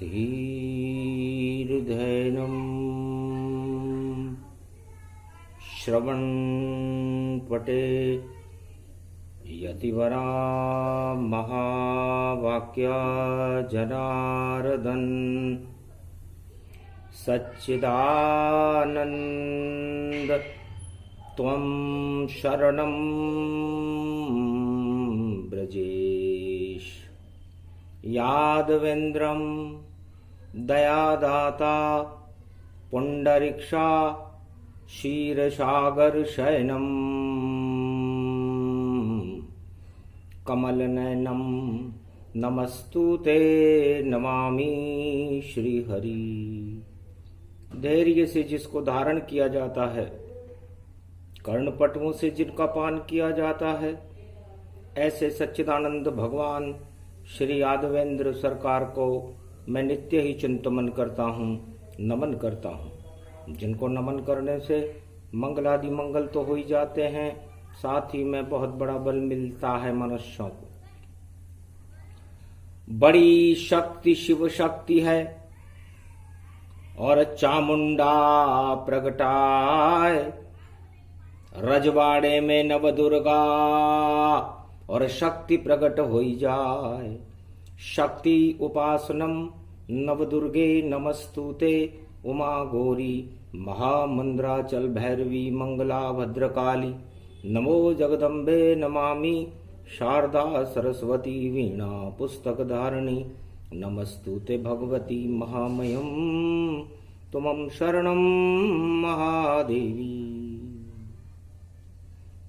धीर्धैनं श्रवणपटे यतिवरा महावाक्या जनार्दन सच्चिदानंद त्वं शरणं ब्रजेश। यादवेन्द्रं दयादाता पुंडरीक्षा क्षीरसागर शयनम कमलनयनम नमस्तुते नमामि श्रीहरि। धैर्य से जिसको धारण किया जाता है, कर्णपटुओं से जिनका पान किया जाता है, ऐसे सच्चिदानंद भगवान श्री यादवेंद्र सरकार को मैं नित्य ही चिंतन करता हूँ, नमन करता हूँ। जिनको नमन करने से मंगलादि मंगल तो हो ही जाते हैं, साथ ही में बहुत बड़ा बल मिलता है मनुष्यों को। बड़ी शक्ति शिव शक्ति है और चामुंडा प्रगटाए रजवाड़े में नव दुर्गा और शक्ति प्रकट हो जाए। शक्ति उपासनम नव दुर्गे नमस्तुते उमा गौरी महामंद्राचल भैरवी मंगला भद्रकाली। नमो जगदम्बे नमामि शारदा सरस्वती वीणा पुस्तक धारिणी। नमस्तुते भगवती महामयम तुमं शरणं महादेवी।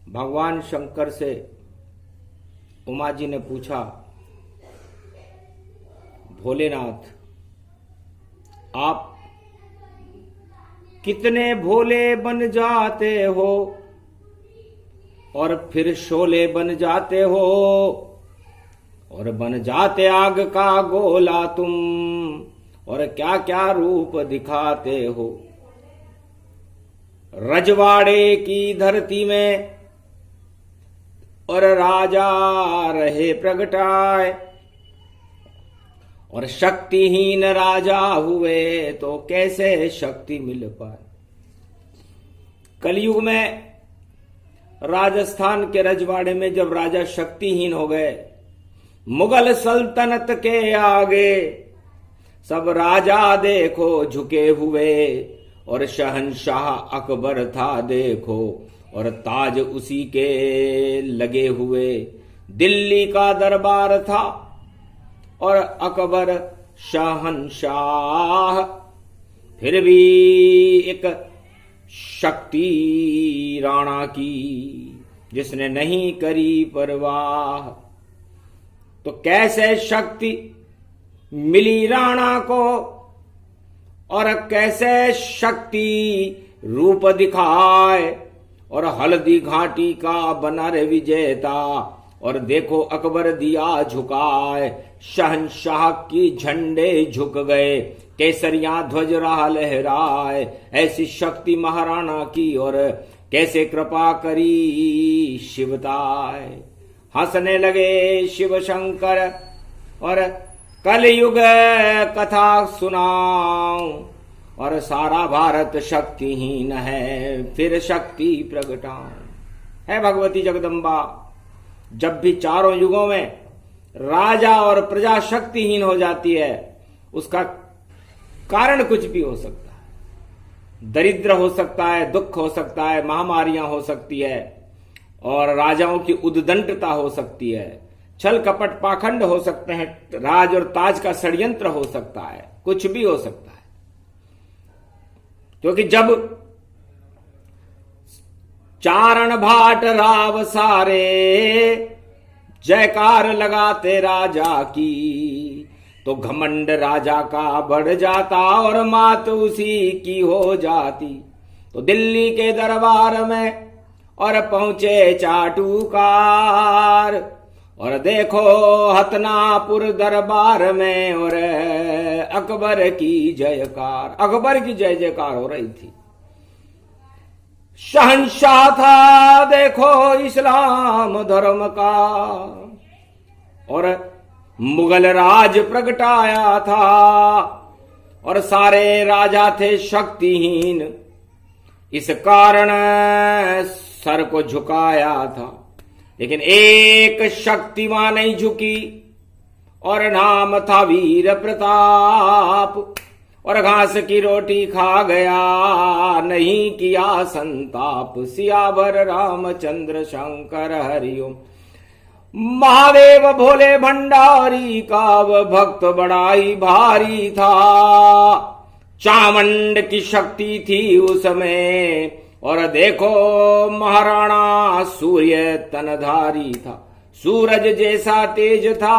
भगवान शंकर से उमा जी ने पूछा, भोलेनाथ आप कितने भोले बन जाते हो और फिर शोले बन जाते हो और बन जाते आग का गोला तुम और क्या क्या रूप दिखाते हो। रजवाड़े की धरती में और राजा रहे प्रगटाए और शक्तिहीन राजा हुए तो कैसे शक्ति मिल पाए। कलयुग में राजस्थान के रजवाड़े में जब राजा शक्तिहीन हो गए, मुगल सल्तनत के आगे सब राजा देखो झुके हुए और शहंशाह अकबर था देखो और ताज उसी के लगे हुए। दिल्ली का दरबार था और अकबर शहंशाह, फिर भी एक शक्ति राणा की जिसने नहीं करी परवाह। तो कैसे शक्ति मिली राणा को और कैसे शक्ति रूप दिखाए और हल्दी घाटी का बना रे विजेता और देखो अकबर दिया झुकाए। शहंशाह की झंडे झुक गए, केसरिया ध्वज रहा लहराए। ऐसी शक्ति महाराणा की और कैसे कृपा करी शिवताए। हंसने लगे शिव शंकर और कलयुग कथा सुनाऊं और सारा भारत शक्तिहीन है फिर शक्ति प्रगटाऊं। है भगवती जगदम्बा, जब भी चारों युगों में राजा और प्रजा शक्तिहीन हो जाती है, उसका कारण कुछ भी हो सकता है। दरिद्र हो सकता है, दुख हो सकता है, महामारियां हो सकती है और राजाओं की उद्दंडता हो सकती है, छल कपट पाखंड हो सकते हैं, राज और ताज का षड्यंत्र हो सकता है, कुछ भी हो सकता है। क्योंकि जब चारण भाट राव सारे जयकार लगाते राजा की, तो घमंड राजा का बढ़ जाता और मात उसी की हो जाती। तो दिल्ली के दरबार में और पहुंचे चाटुकार और देखो हतनापुर दरबार में और अकबर की जयकार, अकबर की जय जयकार हो रही थी। शहंशाह था देखो इस्लाम धर्म का और मुगल राज प्रगटाया था, और सारे राजा थे शक्तिहीन, इस कारण सर को झुकाया था। लेकिन एक शक्ति वहां नहीं झुकी, और नाम था वीर प्रताप, और घास की रोटी खा गया, नहीं किया संताप। सियावर रामचंद्र शंकर हरिओम। महादेव भोले भंडारी का वह भक्त बड़ा ही भारी था, चामुंड की शक्ति थी उसमें, और देखो महाराणा सूर्य तनधारी था, सूरज जैसा तेज था,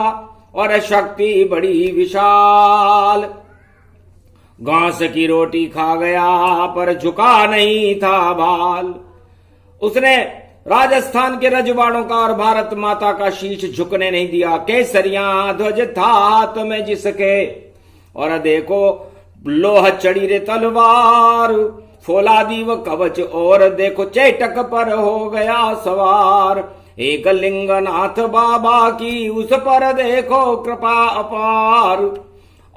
और शक्ति बड़ी विशाल। घास की रोटी खा गया पर झुका नहीं था बाल। उसने राजस्थान के रजवाड़ों का और भारत माता का शीश झुकने नहीं दिया। केसरिया ध्वज था हाथ में जिसके, और देखो लोह चढ़ी रे तलवार, फौलादी व कवच, और देखो चेटक पर हो गया सवार। एक लिंगनाथ बाबा की उस पर देखो कृपा अपार,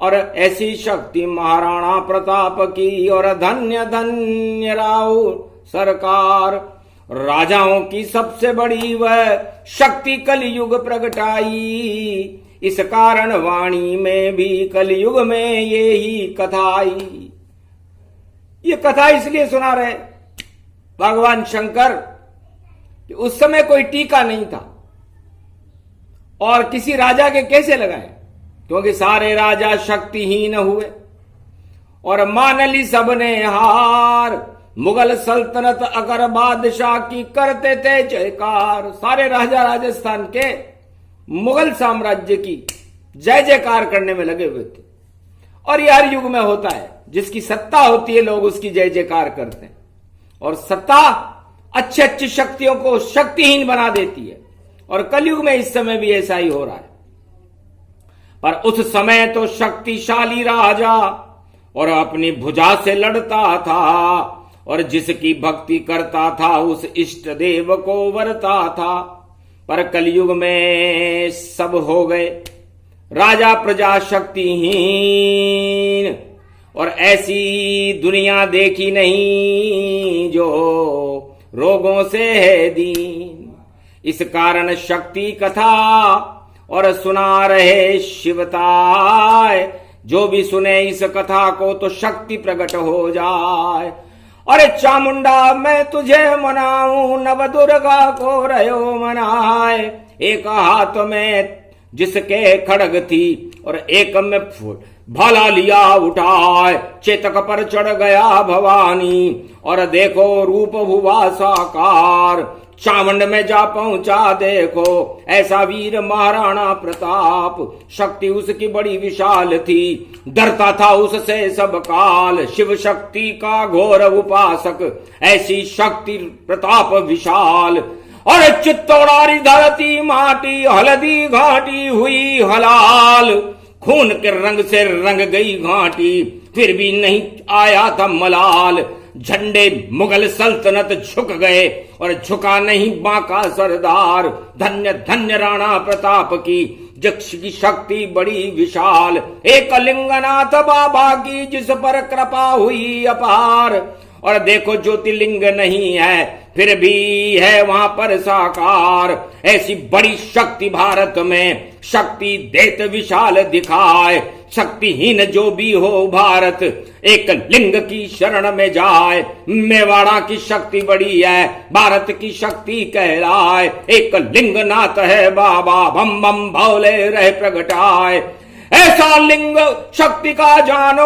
और ऐसी शक्ति महाराणा प्रताप की, और धन्य धन्य राव सरकार। राजाओं की सबसे बड़ी वह शक्ति कलयुग प्रगटाई, इस कारण वाणी में भी कलयुग में ये ही कथा आई। ये कथा इसलिए सुना रहे भगवान शंकर कि उस समय कोई टीका नहीं था, और किसी राजा के कैसे लगाए, क्योंकि सारे राजा शक्तिहीन हुए, और मान ली सबने हार। मुगल सल्तनत अगर बादशाह की करते थे जयकार, सारे राजा राजस्थान के मुगल साम्राज्य की जय जयकार करने में लगे हुए थे। और यह हर युग में होता है, जिसकी सत्ता होती है लोग उसकी जय जयकार करते हैं, और सत्ता अच्छी अच्छी शक्तियों को शक्तिहीन बना देती है, और कलयुग में इस समय भी ऐसा ही हो रहा है। पर उस समय तो शक्तिशाली राजा और अपनी भुजा से लड़ता था, और जिसकी भक्ति करता था उस इष्ट देव को वरता था। पर कलयुग में सब हो गए राजा प्रजा शक्तिहीन, और ऐसी दुनिया देखी नहीं जो रोगों से है दीन। इस कारण शक्ति कथा और सुना रहे शिवताय, जो भी सुने इस कथा को तो शक्ति प्रकट हो जाए। अरे चामुंडा मैं तुझे मनाऊं, नव दुर्गा को रहो मनाए। एक हाथ में जिसके खड़ग थी, और एक में फूल भाला लिया उठाए। चेतक पर चढ़ गया भवानी, और देखो रूप हुआ साकार। चामुंड में जा पहुंचा देखो ऐसा वीर महाराणा प्रताप। शक्ति उसकी बड़ी विशाल थी, डरता था उससे सब काल। शिव शक्ति का घोर उपासक, ऐसी शक्ति प्रताप विशाल। और चित्तौड़ारी धरती माटी, हल्दी घाटी हुई हलाल। खून के रंग से रंग गई घाटी, फिर भी नहीं आया था मलाल। झंडे मुगल सल्तनत झुक गए, और झुका नहीं बांका सरदार। धन्य धन्य राणा प्रताप की, जिसकी शक्ति बड़ी विशाल। एक लिंगनाथ बाबा की, जिस पर कृपा हुई अपार। और देखो ज्योतिर्लिंग नहीं है, फिर भी है वहां पर साकार। ऐसी बड़ी शक्ति भारत में, शक्ति देत विशाल दिखाए। शक्तिहीन जो भी हो भारत, एक लिंग की शरण में जाए। मेवाड़ा की शक्ति बड़ी है, भारत की शक्ति कहलाए। एक लिंग नाथ है बाबा, बम बम भोले रहे प्रगटाए। ऐसा लिंग शक्ति का जानो,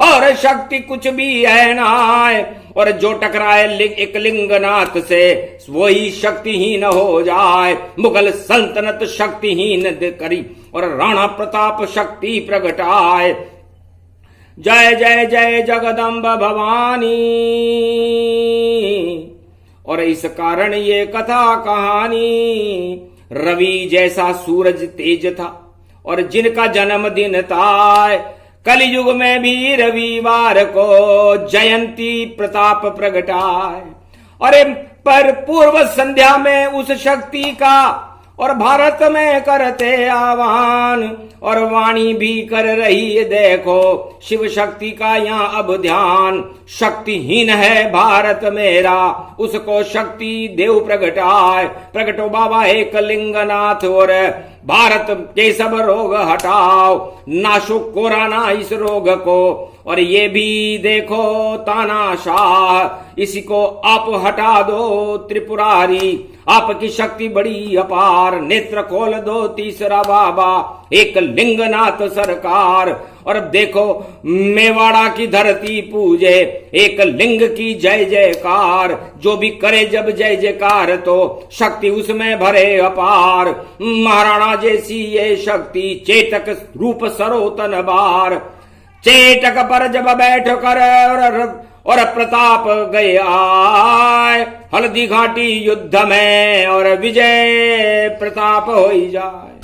और शक्ति कुछ भी है ना। और जो टकराए एक लिंगनाथ से, वही शक्तिहीन हो जाए। मुगल सल्तनत शक्तिहीन करी, और राणा प्रताप शक्ति प्रगटाए। जय जय जय जगदम्ब भवानी। और इस कारण ये कथा कहानी, रवि जैसा सूरज तेज था, और जिनका जन्मदिन था। कलयुग में भी रविवार को जयंती प्रताप प्रगटाए। अरे पर पूर्व संध्या में उस शक्ति का और भारत में करते आह्वान, और वाणी भी कर रही है देखो शिव शक्ति का यहाँ अब ध्यान। शक्तिहीन है भारत मेरा, उसको शक्ति देव प्रगटाए। प्रगटो बाबा एक लिंगनाथ, और भारत के सब रोग हटाओ, नाशो कोरोना इस रोग को। और ये भी देखो तानाशाह, इसी को आप हटा दो त्रिपुरारी। आपकी शक्ति बड़ी अपार, नेत्र खोल दो तीसरा बाबा एक लिंगनाथ सरकार। और अब देखो मेवाड़ा की धरती पूजे एक लिंग की जय जयकार। जो भी करे जब जय जयकार तो शक्ति उसमें भरे अपार। महाराणा जैसी ये शक्ति चेतक रूप सरोतन बार। चेटक पर जब बैठ कर और प्रताप गया हल्दी घाटी युद्ध में, और विजय प्रताप हो जाए।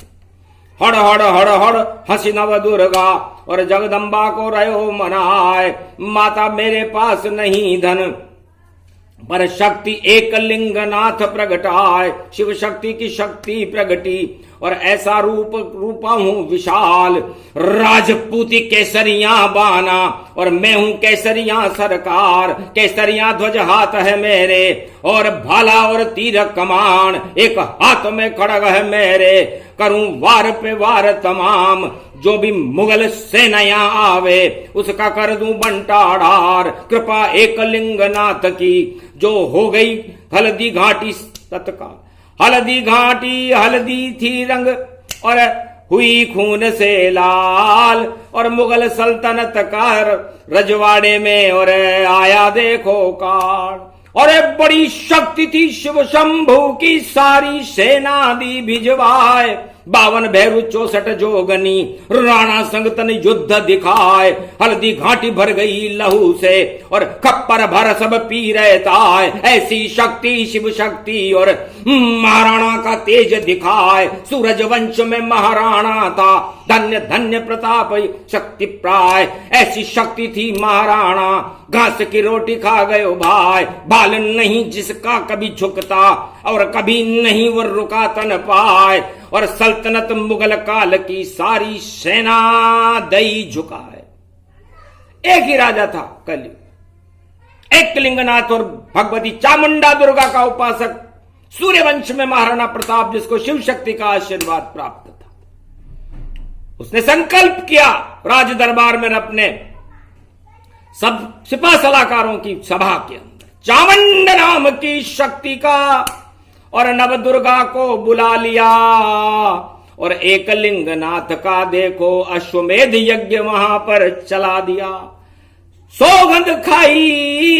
हड़ हड़ हड़ हड़ हसी नव दुर्गा, और जगदम्बा को रहो मनाए। माता मेरे पास नहीं धन, पर शक्ति एक लिंगनाथ प्रगटाए। शिव शक्ति की शक्ति प्रगटी, और ऐसा रूपा हूं विशाल। राजपूती केसरिया बाना, और मैं हूं केसरिया सरकार। केसरिया ध्वज हाथ है मेरे, और भाला और तीर कमान एक हाथ में खड़ग है मेरे। करूं वार पे वार तमाम, जो भी मुगल सेनाया आवे उसका कर दूं बंटाढार। कृपा एक लिंगनाथ की, जो हो गई हल्दी घाटी तत्काल। हल्दी घाटी हल्दी थी रंग, और हुई खून से लाल। और मुगल सल्तनत का रजवाड़े में और आया देखो काल। और बड़ी शक्ति थी शिव शंभु की, सारी सेना दी भिजवाए। 52 भैरू 64 जोगनी, राणा संग तन युद्ध दिखाए। हल्दी घाटी भर गई लहू से, और खप्पर भर सब पी रहता है। ऐसी शक्ति शिव शक्ति, और महाराणा का तेज दिखाए। सूरज वंश में महाराणा था, धन्य धन्य प्रताप शक्ति प्राय। ऐसी शक्ति थी महाराणा, घास की रोटी खा गयो भाई। बाल नहीं जिसका कभी झुकता, और कभी नहीं वो रुका तन पाए। और सल्तनत मुगल काल की सारी सेना दई झुकाए। एक ही राजा था कलयुग, एक लिंगनाथ और भगवती चामुंडा दुर्गा का उपासक, सूर्यवंश में महाराणा प्रताप, जिसको शिव शक्ति का आशीर्वाद प्राप्त था। उसने संकल्प किया राज दरबार में अपने सब सिपा सलाहकारों की सभा के अंदर, चामुंड नाम की शक्ति का, और नव दुर्गा को बुला लिया। और एक लिंगनाथ का देखो अश्वमेध यज्ञ वहां पर चला दिया। सौगंध खाई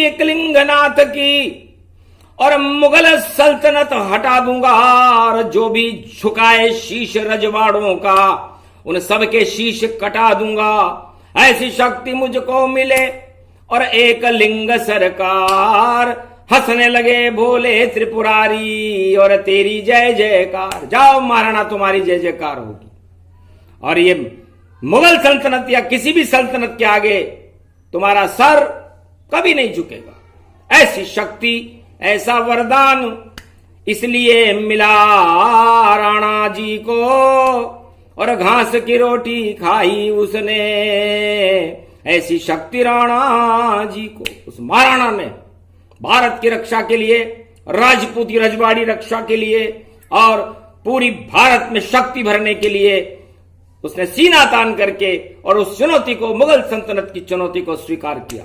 एक लिंगनाथ की, और मुगल सल्तनत हटा दूंगा। और जो भी झुकाए शीश रजवाड़ों का, उन सबके शीश कटा दूंगा। ऐसी शक्ति मुझको मिले, और एक लिंग सरकार। हंसने लगे भोले त्रिपुरारी, और तेरी जय जयकार। जाओ महाराणा, तुम्हारी जय जयकार होगी। और ये मुगल सल्तनत या किसी भी सल्तनत के आगे तुम्हारा सर कभी नहीं झुकेगा। ऐसी शक्ति, ऐसा वरदान इसलिए मिला राणा जी को, और घास की रोटी खाई उसने। ऐसी शक्ति राणा जी को, उस महाराणा ने भारत की रक्षा के लिए, राजपूती रजवाड़ी रक्षा के लिए, और पूरी भारत में शक्ति भरने के लिए उसने सीना तान करके और उस चुनौती को, मुगल सल्तनत की चुनौती को स्वीकार किया।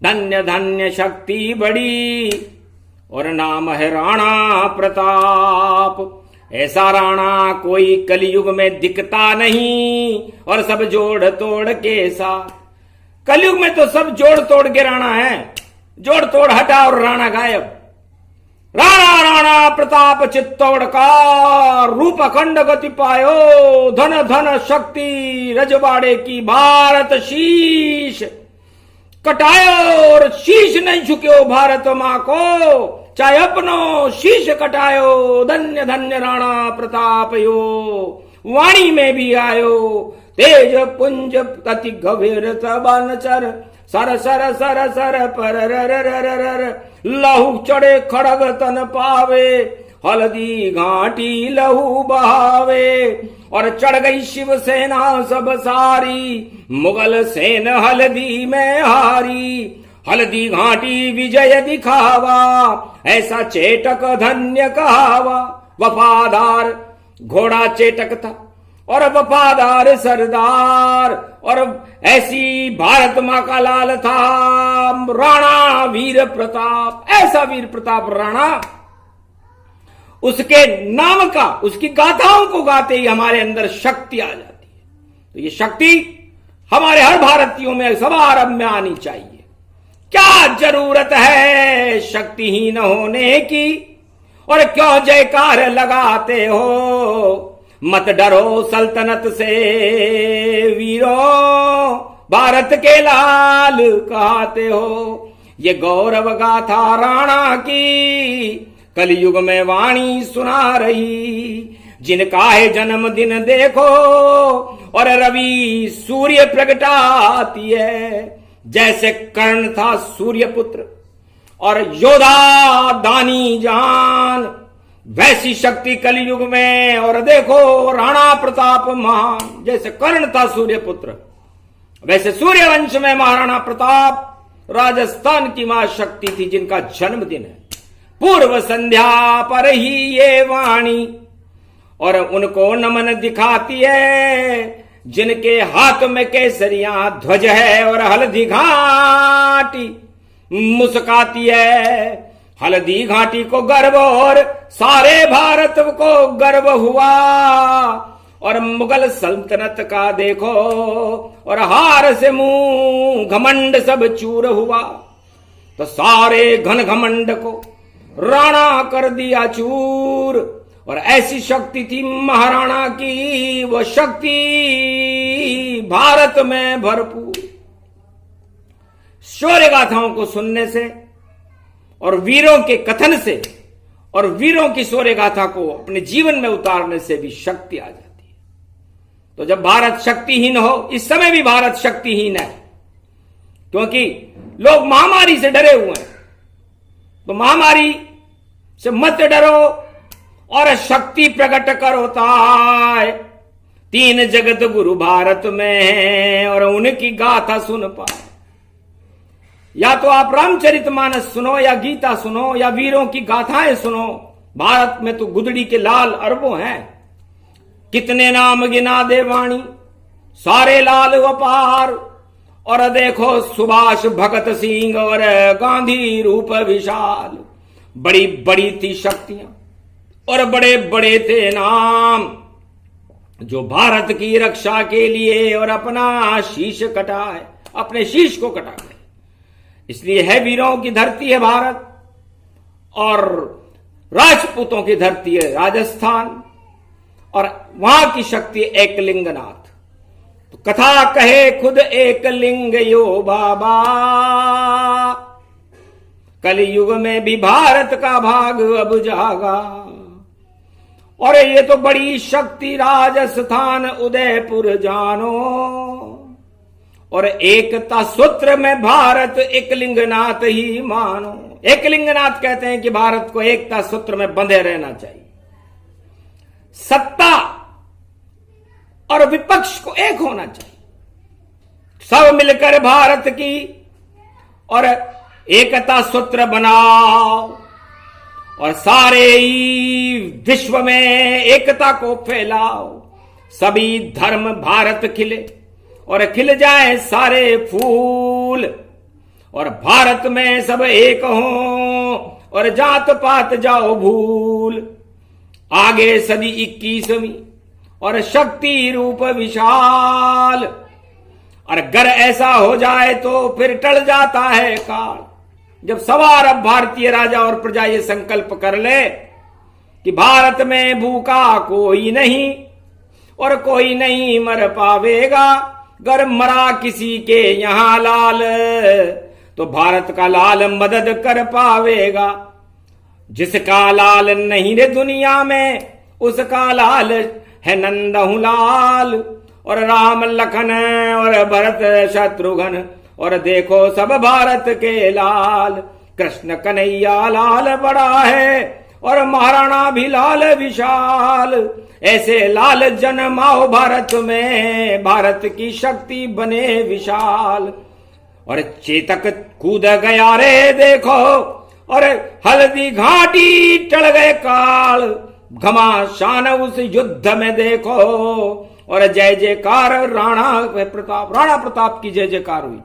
धन्य धन्य शक्ति बड़ी, और नाम है राणा प्रताप। ऐसा राणा कोई कलयुग में दिखता नहीं, और सब जोड़ तोड़ के साथ। कलयुग में तो सब जोड़ तोड़ के राणा है, जोड़ तोड़ हटा और राणा गायब। राणा राणा प्रताप चित्तौड़ का, रूप अखंड गति पायो। धन धन शक्ति रजवाड़े की, भारत शीश कटायो, और शीश नहीं झुक्यो भारत मां को। चाहे अपनो शीश कटायो, धन्य धन्य राणा प्रताप यो। वाणी में भी आयो, तेज पुंज अति गभीर बनचर। सर सर सर सर पर रर रर रर, लहू चढ़े खड़ग तन पावे। हल्दी घाटी लहू बहावे। और चढ़ गई शिवसेना सब सारी, मुगल सेन हल्दी में हारी। हल्दी घाटी विजय दिखावा, ऐसा चेटक धन्य कहावा। वफादार घोड़ा चेटक था और वफादार सरदार, और ऐसी भारत माँ का लाल था राणा वीर प्रताप। ऐसा वीर प्रताप राणा, उसके नाम का, उसकी गाथाओं को गाते ही हमारे अंदर शक्ति आ जाती है। तो ये शक्ति हमारे हर भारतीयों में समारंभ में आनी चाहिए। क्या जरूरत है शक्तिहीन होने की, और क्यों जयकार लगाते हो। मत डरो सल्तनत से वीरों, भारत के लाल कहते हो। ये गौरव गाथा राणा की, कलयुग में वाणी सुना रही। जिनका है जन्मदिन देखो, और रवि सूर्य प्रगटाती है। जैसे कर्ण था सूर्य पुत्र, और योधा दानी जान, वैसी शक्ति कलयुग में। और देखो राणा प्रताप महान, जैसे कर्ण था सूर्य पुत्र, वैसे सूर्यवंश में महाराणा प्रताप राजस्थान की मां शक्ति थी, जिनका जन्मदिन है। पूर्व संध्या पर ही ये वाणी, और उनको नमन दिखाती है। जिनके हाथ में केसरिया ध्वज है, और हल्दी घाटी मुस्काती है। हल्दी घाटी को गर्व और सारे भारत को गर्व हुआ। और मुगल सल्तनत का देखो, और हार से मुंह घमंड सब चूर हुआ। तो सारे घन घमंड को राणा कर दिया चूर। और ऐसी शक्ति थी महाराणा की, वो शक्ति भारत में भरपूर। शौर्य गाथाओं को सुनने से, और वीरों के कथन से, और वीरों की शौर्य गाथा को अपने जीवन में उतारने से भी शक्ति आ जाती है। तो जब भारत शक्तिहीन हो, इस समय भी भारत शक्तिहीन है, क्योंकि लोग महामारी से डरे हुए हैं। तो महामारी से मत डरो, और शक्ति प्रकट करो ताय। तीन जगत गुरु भारत में हैं, और उनकी गाथा सुन पाए। या तो आप रामचरितमानस सुनो, या गीता सुनो, या वीरों की गाथाएं सुनो। भारत में तो गुदड़ी के लाल अरबों हैं। कितने नाम गिना दे वाणी, सारे लाल वपार। और देखो सुभाष भगत सिंह और गांधी रूप विशाल। बड़ी बड़ी थी शक्तियां, और बड़े बड़े थे नाम, जो भारत की रक्षा के लिए और अपना शीश कटाए, अपने शीश को कटा गए। इसलिए है वीरों की धरती है भारत, और राजपूतों की धरती है राजस्थान, और वहां की शक्ति एकलिंगनाथ। तो कथा कहे खुद एकलिंग यो बाबा, कलयुग में भी भारत का भाग अब जागा। और ये तो बड़ी शक्ति राजस्थान उदयपुर जानो, और एकता सूत्र में भारत एकलिंगनाथ ही मानो। एकलिंगनाथ कहते हैं कि भारत को एकता सूत्र में बंधे रहना चाहिए। सत्ता और विपक्ष को एक होना चाहिए, सब मिलकर भारत की और एकता सूत्र बनाओ, और सारे विश्व में एकता को फैलाओ। सभी धर्म भारत खिले, और खिल जाए सारे फूल, और भारत में सब एक हों, और जात पात जाओ भूल। आगे सदी 21वीं, और शक्ति रूप विशाल। और अगर ऐसा हो जाए तो फिर टल जाता है काल। जब सवार अब भारतीय राजा और प्रजा ये संकल्प कर ले कि भारत में भूखा कोई नहीं, और कोई नहीं मर पावेगा। अगर मरा किसी के यहां लाल, तो भारत का लाल मदद कर पावेगा। जिसका लाल नहीं रे दुनिया में, उसका लाल है नंदहु लाल। और राम लखन और भरत शत्रुघ्न, और देखो सब भारत के लाल। कृष्ण कन्हैया लाल बड़ा है, और महाराणा भी लाल विशाल। ऐसे लाल जन्माओ भारत में, भारत की शक्ति बने विशाल। और चेतक कूद गया रे देखो, और हल्दी घाटी टल गए काल। घमासान उस युद्ध में देखो, और जय जयकार राणा प्रताप की जय जयकार हुई।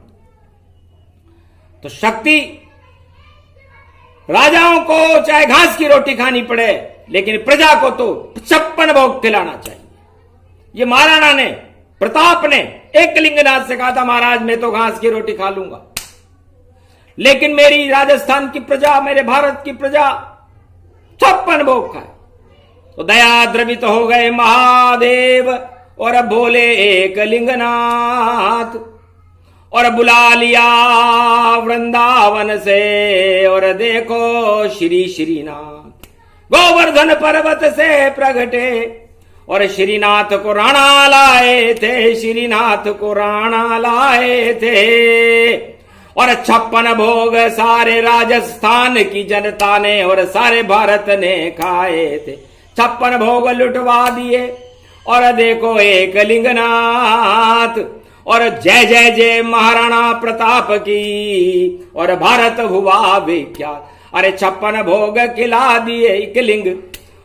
तो शक्ति, राजाओं को चाहे घास की रोटी खानी पड़े, लेकिन प्रजा को तो 56 भोग खिलाना चाहिए। ये महाराणा ने, प्रताप ने एकलिंगनाथ से कहा था, महाराज मैं तो घास की रोटी खा लूंगा, लेकिन मेरी राजस्थान की प्रजा, मेरे भारत की प्रजा 56 भोग खाए। तो दया द्रवित हो गए महादेव और बोले एकलिंगनाथ, और बुला लिया वृंदावन से, और देखो श्री श्रीनाथ गोवर्धन पर्वत से प्रगटे। और श्रीनाथ को राणा लाए थे, श्रीनाथ को राणा लाए थे। और 56 भोग सारे राजस्थान की जनता ने और सारे भारत ने खाए थे। 56 भोग लुटवा दिए। और देखो एकलिंगनाथ, और जय जय जय महाराणा प्रताप की, और भारत हुआ विख्यात। अरे 56 भोग खिला दिए एकलिंग,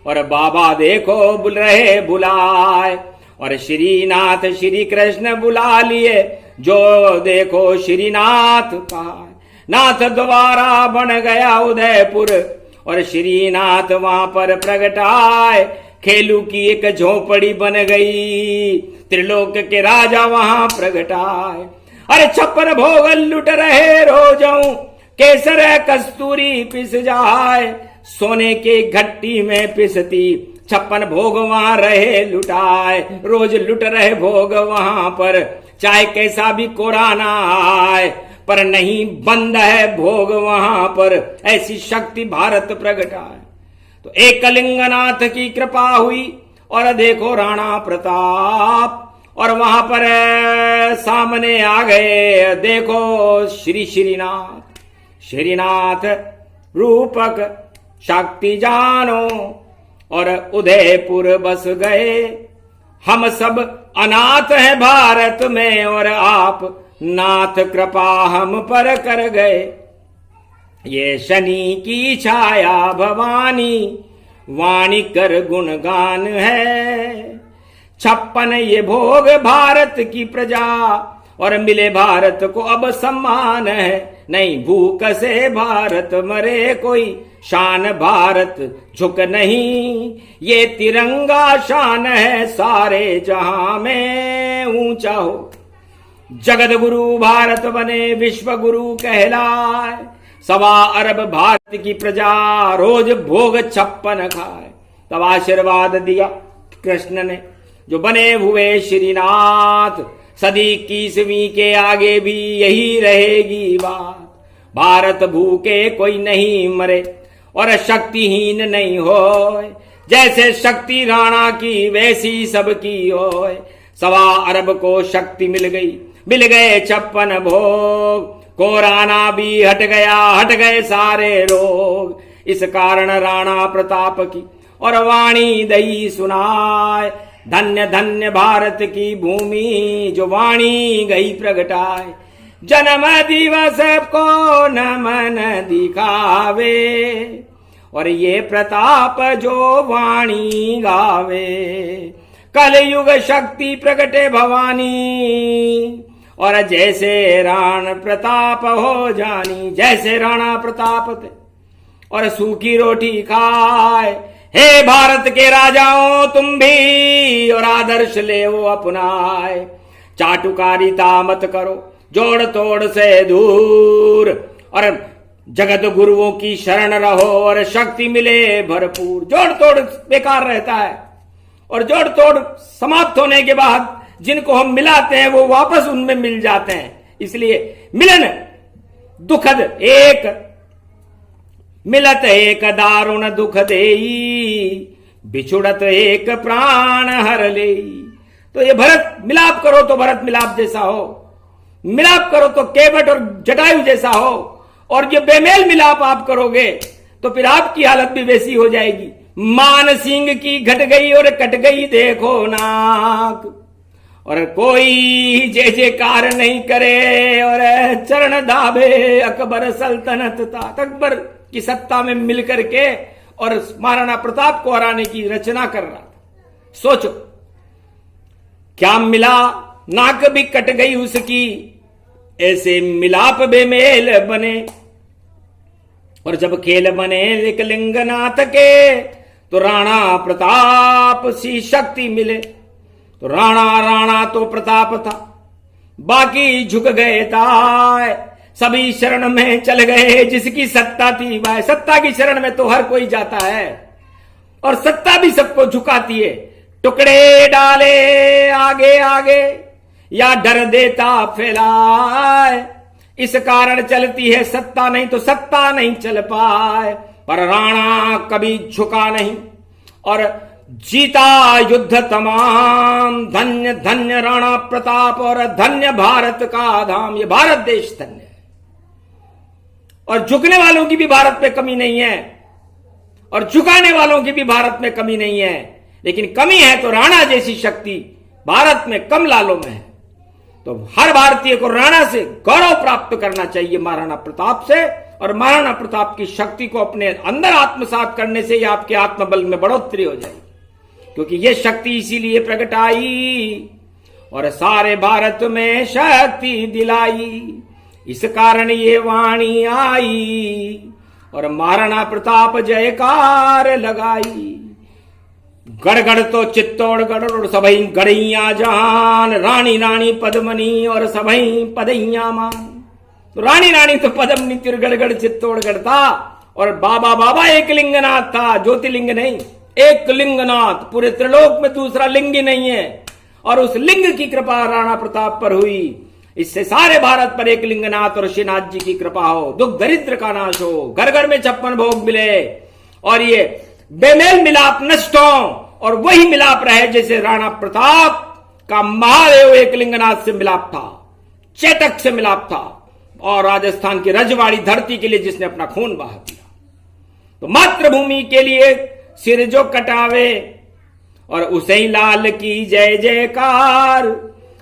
और बाबा देखो बुल रहे बुलाए। और श्रीनाथ श्री कृष्ण बुला लिए, जो देखो श्रीनाथ का नाथ द्वारा बन गया उदयपुर। और श्रीनाथ वहां पर प्रगटाए, खेलू की एक झोपड़ी बन गई, त्रिलोक के राजा वहां प्रगटाए। अरे 56 भोग लुट रहे रोजों, केसर कस्तूरी पिस जाए, सोने के घट्टी में पिसती 56 भोग वहां रहे लुटाए। रोज लुट रहे भोग वहां पर, चाहे कैसा भी कोराना आए, पर नहीं बंद है भोग वहां पर, ऐसी शक्ति भारत प्रगटाए। तो एकलिंगनाथ की कृपा हुई, और देखो राणा प्रताप, और वहां पर सामने आ गए, देखो श्री श्रीनाथ। श्रीनाथ रूपक शक्ति जानो, और उदयपुर बस गए। हम सब अनाथ हैं भारत में, और आप नाथ कृपा हम पर कर गए। ये शनि की छाया भवानी, वाणी कर गुणगान है। 56 ये भोग भारत की प्रजा, और मिले भारत को अब सम्मान है। नहीं भूख से भारत मरे कोई, शान भारत झुक नहीं। ये तिरंगा शान है सारे जहां में ऊंचा हो। जगत गुरु भारत बने, विश्व गुरु कहलाए। 1.25 अरब भारत की प्रजा रोज भोग 56 खाए। तब आशीर्वाद दिया कृष्ण ने, जो बने हुए श्रीनाथ। सदी 21वीं के आगे भी यही रहेगी बात। भारत भूखे कोई नहीं मरे, और शक्तिहीन नहीं होए। जैसे शक्ति राणा की वैसी सबकी होए। 1.25 अरब को शक्ति मिल गई, मिल गए 56 भोग। कोराना भी हट गया, हट गए सारे रोग। इस कारण राणा प्रताप की और वाणी दई सुनाए। धन्य धन्य भारत की भूमि, जो वाणी गई प्रगटाए। जन्म दिवस को नमन दिखावे, और ये प्रताप जो वाणी गावे। कलयुग शक्ति प्रगटे भवानी, और जैसे राण प्रताप हो जानी। जैसे राणा प्रताप थे और सूखी रोटी खाए। हे भारत के राजाओं तुम भी, और आदर्श ले वो अपनाए। चाटुकारिता मत करो, जोड़ तोड़ से दूर, और जगत गुरुओं की शरण रहो, और शक्ति मिले भरपूर। जोड़ तोड़ बेकार रहता है, और जोड़ तोड़ समाप्त होने के बाद जिनको हम मिलाते हैं वो वापस उनमें मिल जाते हैं। इसलिए मिलन दुखद एक, मिलत एक दारुण दुख देई, बिछुड़त एक प्राण हर ले। तो ये भरत मिलाप करो तो भरत मिलाप जैसा हो, मिलाप करो तो केवट और जटायु जैसा हो, और ये बेमेल मिलाप आप करोगे तो फिर आपकी हालत भी वैसी हो जाएगी। मान सिंह की घट गई और कट गई देखो नाक, और कोई जय जयकार नहीं करे और चरण दाबे अकबर सल्तनत था। अकबर की सत्ता में मिलकर के और महाराणा प्रताप को हराने की रचना कर रहा था। सोचो क्या मिला, नाक भी कट गई उसकी, ऐसे मिलाप बेमेल बने। और जब खेल बने एकलिंगनाथ के, तो राणा प्रताप सी शक्ति मिले। तो राणा तो प्रताप था, बाकी झुक गए ताय, सभी शरण में चल गए। जिसकी सत्ता थी वह, सत्ता की शरण में तो हर कोई जाता है, और सत्ता भी सबको झुकाती है। टुकड़े डाले आगे आगे, या डर देता फैलाए, इस कारण चलती है सत्ता, नहीं तो सत्ता नहीं चल पाए। पर राणा कभी झुका नहीं और जीता युद्ध तमाम। धन्य धन्य राणा प्रताप और धन्य भारत का धाम। ये भारत देश धन्य है, और झुकने वालों की भी भारत में कमी नहीं है, और झुकाने वालों की भी भारत में कमी नहीं है। लेकिन कमी है तो राणा जैसी शक्ति भारत में कम लालों में है। तो हर भारतीय को राणा से गौरव प्राप्त करना चाहिए, महाराणा प्रताप से। और महाराणा प्रताप की शक्ति को अपने अंदर आत्मसात करने से ही आपके आत्मबल में बढ़ोतरी हो जाएगी, क्योंकि यह शक्ति इसीलिए प्रकट आई और सारे भारत में शक्ति दिलाई। इस कारण ये वाणी आई और महाराणा प्रताप जयकार लगाई। गड़गड़ तो चित्तौड़गढ़ और सबई गड़ैया जहान, रानी रानी पद्मनी और सबई पदैया मान। तो रानी रानी तो पद्मनी गड़गड़ चित्तौड़गढ़ था, और बाबा बाबा एक लिंगनाथ था, ज्योतिलिंग नहीं, एक लिंगनाथ। पूरे त्रिलोक में दूसरा लिंग ही नहीं है, और उस लिंग की कृपा राणा प्रताप पर हुई। इससे सारे भारत पर एक लिंगनाथ और श्रीनाथ जी की कृपा हो, दुख दरिद्र का नाश हो, घर घर में 56 भोग मिले, और ये बेमेल मिलाप नष्ट हो, और वही मिलाप रहे जैसे राणा प्रताप का महादेव एक लिंगनाथ से मिलाप था, चेतक से मिलाप था, और राजस्थान की रजवाड़ी धरती के लिए जिसने अपना खून बहा दिया। तो मातृभूमि के लिए सिर जो कटावे, और उसे ही लाल की जय जयकार,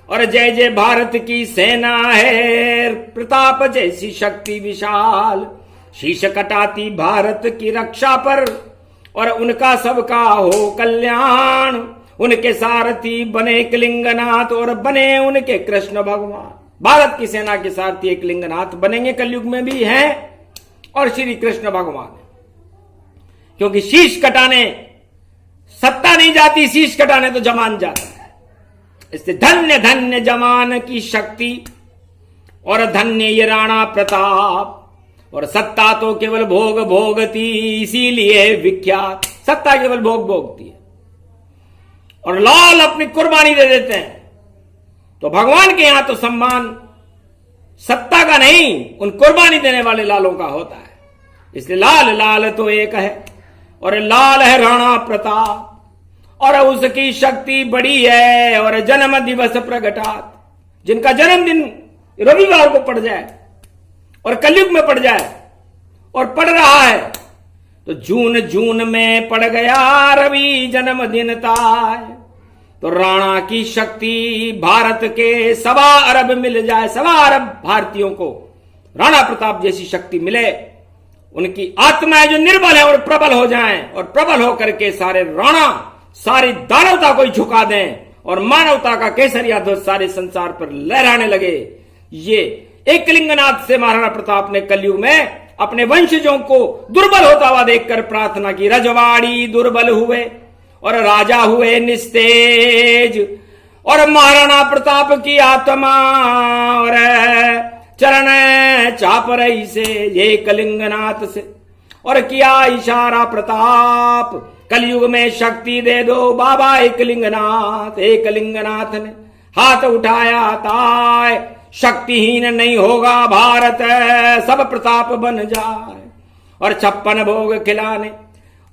और जय जय भारत की सेना है, प्रताप जैसी शक्ति विशाल। शीश कटाती भारत की रक्षा पर, और उनका सबका हो कल्याण। उनके सारथी बने एक लिंगनाथ, और बने उनके कृष्ण भगवान। भारत की सेना के सारथी एक लिंगनाथ बनेंगे, कलयुग में भी हैं, और श्री कृष्ण भगवान। क्योंकि शीश कटाने सत्ता नहीं जाती, शीश कटाने तो जमान जाता है। इसलिए धन्य धन्य जमान की शक्ति, और धन्य ये राणा प्रताप। और सत्ता तो केवल भोग भोगती, इसीलिए विख्यात। सत्ता केवल भोग भोगती है, और लाल अपनी कुर्बानी दे देते हैं। तो भगवान के यहां तो सम्मान सत्ता का नहीं, उन कुर्बानी देने वाले लालों का होता है। इसलिए लाल लाल तो एक है, और लाल है राणा प्रताप, और उसकी शक्ति बड़ी है। और जन्म दिवस प्रगटात, जिनका जन्मदिन रविवार को पड़ जाए और कलयुग में पड़ जाए, और पड़ रहा है, तो जून जून में पड़ गया रवि जन्मदिन ताय। तो राणा की शक्ति भारत के 1.25 अरब मिल जाए, 1.25 अरब भारतीयों को राणा प्रताप जैसी शक्ति मिले, उनकी आत्माएं जो निर्बल है और प्रबल हो जाएं, और प्रबल होकर के सारे राणा सारी दानवता को झुका दें, और मानवता का केसरिया ध्वज सारे संसार पर लहराने लगे। ये एक लिंगनाथ से महाराणा प्रताप ने कलयुग में अपने वंशजों को दुर्बल होता हुआ देखकर प्रार्थना की। रजवाड़ी दुर्बल हुए और राजा हुए निस्तेज, और महाराणा प्रताप की आत्मा और चरण चाप रही से एक लिंगनाथ से, और किया इशारा प्रताप, कलयुग में शक्ति दे दो बाबा एक लिंगनाथ। एक लिंगनाथ ने हाथ उठाया ताय, शक्तिहीन नहीं होगा भारत, सब प्रताप बन जाए। और 56 भोग खिलाने,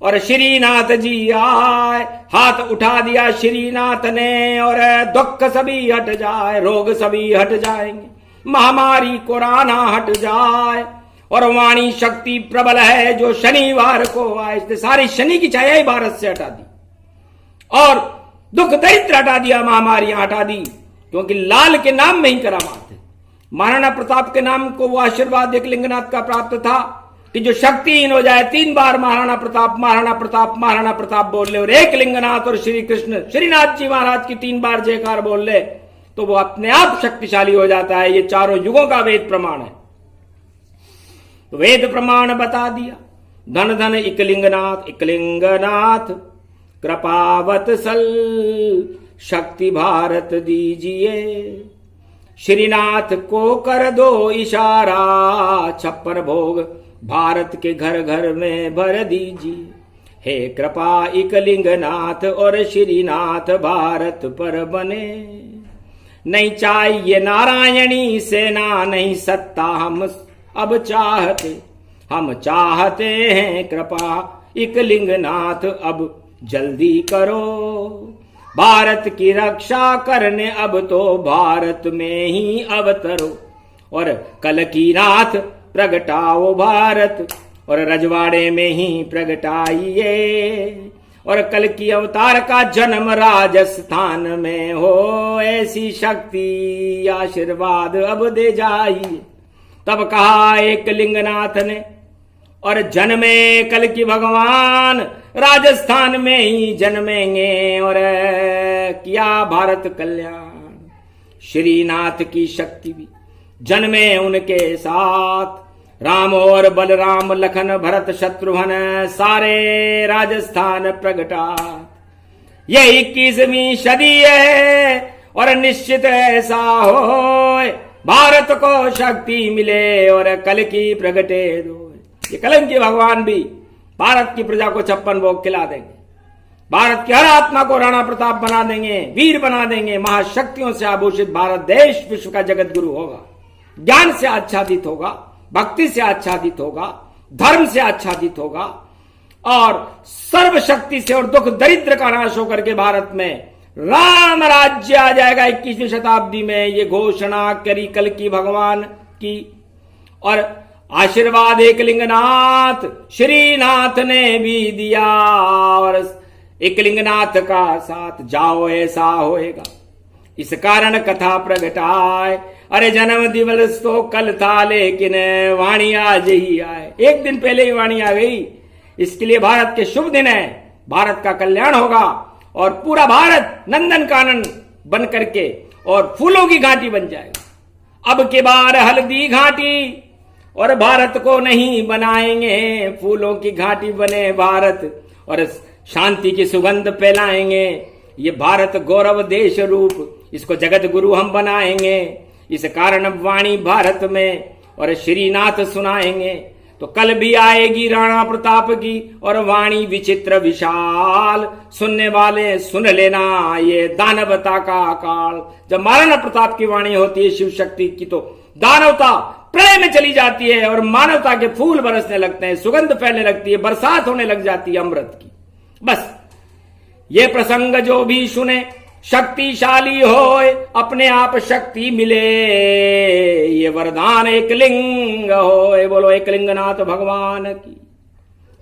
और श्रीनाथ जी आए, हाथ उठा दिया श्रीनाथ ने, और दुख सभी हट जाए, रोग सभी हट जाएंगे, महामारी कोरोना हट जाए, और वाणी शक्ति प्रबल है जो शनिवार को आए। इसने सारी शनि की छाया ही भारत से हटा दी और दुख दरिद्र हटा दिया, महामारियां हटा दी, क्योंकि लाल के नाम में ही करामात है। महाराणा प्रताप के नाम को वो आशीर्वाद एकलिंगनाथ का प्राप्त था कि जो शक्तिहीन हो जाए 3 बार महाराणा प्रताप महाराणा प्रताप महाराणा प्रताप बोल ले और एकलिंगनाथ और श्री कृष्ण श्रीनाथ जी महाराज की 3 बार जयकार बोल ले तो वो अपने आप शक्तिशाली हो जाता है। ये चारों युगों का वेद प्रमाण है। तो वेद प्रमाण बता दिया। धन धन एकलिंगनाथ, एकलिंगनाथ कृपावत्सल शक्ति भारत दीजिए, श्रीनाथ को कर दो इशारा, 56 भोग भारत के घर घर में भर दीजिए। हे कृपा एकलिंगनाथ और श्रीनाथ भारत पर बने, नहीं चाहिए नारायणी सेना, नहीं सत्ता हम अब चाहते, हम चाहते हैं कृपा एकलिंगनाथ अब जल्दी करो, भारत की रक्षा करने अब तो भारत में ही अवतरो, और कल की नाथ प्रगटाओ भारत, और रजवाड़े में ही प्रगटाइए, और कल की अवतार का जन्म राजस्थान में हो, ऐसी शक्ति आशीर्वाद अब दे जाइए। तब कहा एकलिंगनाथ ने, और जन्मे कल की भगवान राजस्थान में ही जन्मेंगे, और किया भारत कल्याण। श्रीनाथ की शक्ति भी जन्मे उनके साथ, राम और बलराम लखन भरत शत्रुघ्न सारे राजस्थान प्रगटा। ये 21वीं सदी है और निश्चित ऐसा हो, भारत को शक्ति मिले और कल की प्रगटे दो। ये कलंकी भगवान भी भारत की प्रजा को 56 भोग खिला देंगे, भारत की हर आत्मा को राणा प्रताप बना देंगे, वीर बना देंगे, महाशक्तियों से आभूषित भारत देश विश्व का जगत गुरु होगा, ज्ञान से आच्छादित होगा, भक्ति से आच्छादित होगा, धर्म से आच्छादित होगा, और सर्वशक्ति से और दुख दरिद्र का नाश होकर के भारत में राम राज्य आ जाएगा 21वीं शताब्दी में। ये घोषणा करी कल की भगवान की, और आशीर्वाद एकलिंगनाथ श्रीनाथ ने भी दिया, और एकलिंगनाथ का साथ जाओ ऐसा होएगा। इस कारण कथा प्रगटाए, अरे जन्म दिवस तो कल था लेकिन वाणी आज ही आए। एक दिन पहले ही वाणी आ गई, इसके लिए भारत के शुभ दिन है, भारत का कल्याण होगा और पूरा भारत नंदन कानन बन करके और फूलों की घाटी बन जाएगा। अब के बार हल्दी घाटी और भारत को नहीं बनाएंगे, फूलों की घाटी बने भारत और शांति की सुगंध फैलाएंगे। ये भारत गौरव देश रूप, इसको जगत गुरु हम बनाएंगे। इस कारण अब वाणी भारत में और श्रीनाथ सुनाएंगे। तो कल भी आएगी राणा प्रताप की और वाणी विचित्र विशाल, सुनने वाले सुन लेना ये दानवता का काल। जब महाराणा प्रताप की वाणी होती है शिव शक्ति की तो दानवता प्रलय में चली जाती है और मानवता के फूल बरसने लगते हैं, सुगंध फैलने लगती है, बरसात होने लग जाती है अमृत की। बस ये प्रसंग जो भी सुने शक्तिशाली होए, अपने आप शक्ति मिले, ये वरदान एकलिंग होए। बोलो एकलिंगनाथ भगवान की,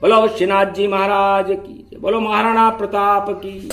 बोलो श्रीनाथ जी महाराज की, बोलो महाराणा प्रताप की।